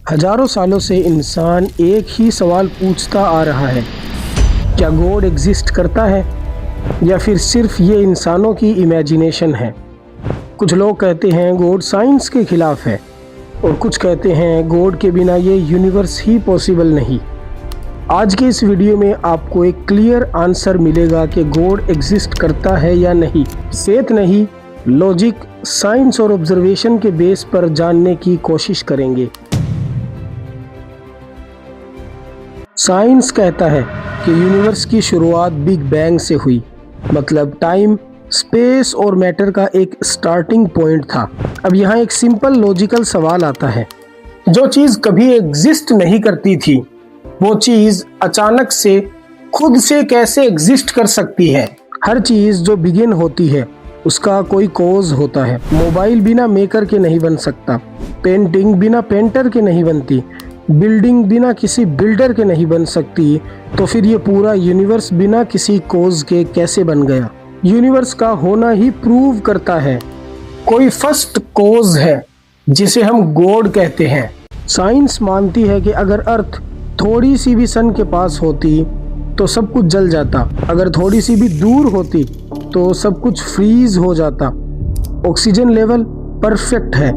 हजारों सालों से इंसान एक ही सवाल पूछता आ रहा है, क्या गॉड एग्जिस्ट करता है या फिर सिर्फ ये इंसानों की इमेजिनेशन है। कुछ लोग कहते हैं गॉड साइंस के खिलाफ है और कुछ कहते हैं गॉड के बिना ये यूनिवर्स ही पॉसिबल नहीं। आज के इस वीडियो में आपको एक क्लियर आंसर मिलेगा कि गॉड एग्जिस्ट करता है या नहीं। फेथ नहीं, लॉजिक, साइंस और ऑब्जर्वेशन के बेस पर जानने की कोशिश करेंगे। साइंस कहता है कि यूनिवर्स की शुरुआत बिग बैंग से हुई, मतलब टाइम, स्पेस और मैटर का एक स्टार्टिंग पॉइंट था। अब यहाँ एक सिंपल लॉजिकल सवाल आता है, जो चीज़ कभी एग्जिस्ट नहीं करती थी वो चीज़ अचानक से खुद से कैसे एग्जिस्ट कर सकती है। हर चीज़ जो बिगिन होती है उसका कोई कॉज होता है। मोबाइल बिना मेकर के नहीं बन सकता, पेंटिंग बिना पेंटर के नहीं बनती, बिल्डिंग बिना किसी बिल्डर के नहीं बन सकती, तो फिर ये पूरा यूनिवर्स बिना किसी कॉज के कैसे बन गया। यूनिवर्स का होना ही प्रूव करता है कोई फर्स्ट कॉज है जिसे हम गॉड कहते हैं। साइंस मानती है कि अगर अर्थ थोड़ी सी भी सन के पास होती तो सब कुछ जल जाता, अगर थोड़ी सी भी दूर होती तो सब कुछ फ्रीज हो जाता। ऑक्सीजन लेवल परफेक्ट है,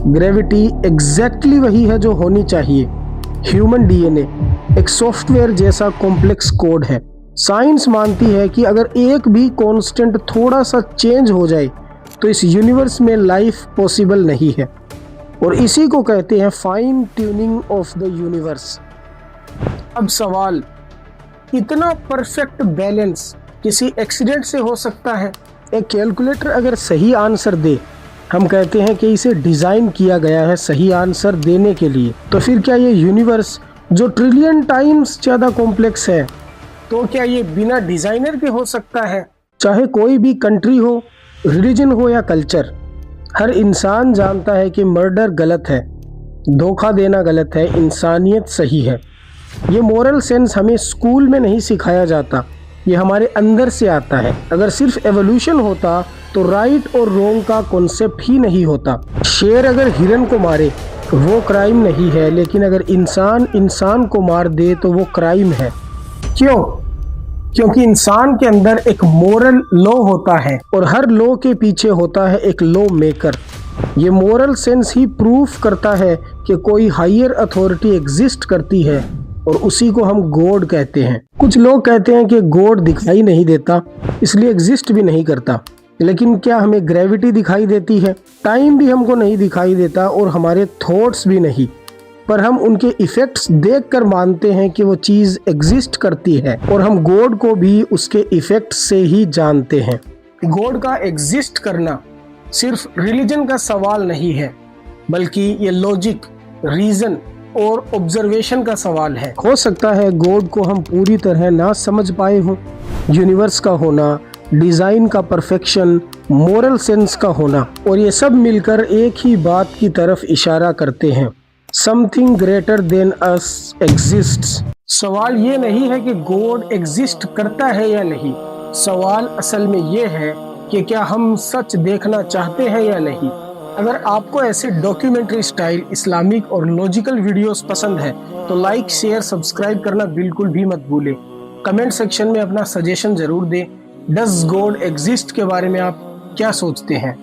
ग्रेविटी एग्जैक्टली वही है जो होनी चाहिए, ह्यूमन डीएनए एक सॉफ्टवेयर जैसा कॉम्प्लेक्स कोड है। साइंस मानती है कि अगर एक भी कांस्टेंट थोड़ा सा चेंज हो जाए तो इस यूनिवर्स में लाइफ पॉसिबल नहीं है, और इसी को कहते हैं fine tuning of the universe. अब सवाल, इतना परफेक्ट बैलेंस किसी एक्सीडेंट से हो सकता है? एक कैलकुलेटर अगर सही आंसर दे, हम कहते हैं कि इसे डिज़ाइन किया गया है सही आंसर देने के लिए, तो फिर क्या ये यूनिवर्स जो ट्रिलियन टाइम्स ज़्यादा कॉम्प्लेक्स है, तो क्या ये बिना डिज़ाइनर के हो सकता है? चाहे कोई भी कंट्री हो, रिलीजन हो या कल्चर, हर इंसान जानता है कि मर्डर गलत है, धोखा देना गलत है, इंसानियत सही है। ये मोरल सेंस हमें स्कूल में नहीं सिखाया जाता, ये हमारे अंदर से आता है। अगर सिर्फ एवोल्यूशन होता तो राइट और रॉन्ग का कॉन्सेप्ट ही नहीं होता। शेर अगर हिरन को मारे वो क्राइम नहीं है, लेकिन अगर इंसान इंसान को मार दे तो वो क्राइम है। क्यों? क्योंकि इंसान के अंदर एक मोरल लॉ होता है और हर लॉ के पीछे होता है एक लॉ मेकर। ये मोरल सेंस ही प्रूफ करता है कि कोई हायर अथॉरिटी एग्जिस्ट करती है और उसी को हम गॉड कहते हैं। कुछ लोग कहते हैं कि गॉड दिखाई नहीं देता इसलिए एग्जिस्ट भी नहीं करता, लेकिन क्या हमें ग्रेविटी दिखाई देती है? टाइम भी हमको नहीं दिखाई देता और हमारे थॉट्स भी नहीं, पर हम उनके इफ़ेक्ट्स देखकर मानते हैं कि वो चीज़ एग्जिस्ट करती है, और हम गॉड को भी उसके इफ़ेक्ट से ही जानते हैं। गॉड का एग्जिस्ट करना सिर्फ रिलीजन का सवाल नहीं है, बल्कि ये लॉजिक, रीज़न और ऑब्जर्वेशन का सवाल है। हो सकता है गॉड को हम पूरी तरह ना समझ पाए हों, यूनिवर्स का होना, डिज़ाइन का परफेक्शन, मोरल सेंस का होना, और ये सब मिलकर एक ही बात की तरफ इशारा करते हैं, something greater than us exists. सवाल ये नहीं है कि गॉड एग्जिस्ट करता है या नहीं, सवाल असल में ये है कि क्या हम सच देखना चाहते हैं या नहीं। अगर आपको ऐसे डॉक्यूमेंट्री स्टाइल, इस्लामिक और लॉजिकल वीडियोस पसंद है तो लाइक, शेयर, सब्सक्राइब करना बिल्कुल भी मत भूलें। कमेंट सेक्शन में अपना सजेशन ज़रूर दें। डज गॉड एग्जिस्ट के बारे में आप क्या सोचते हैं?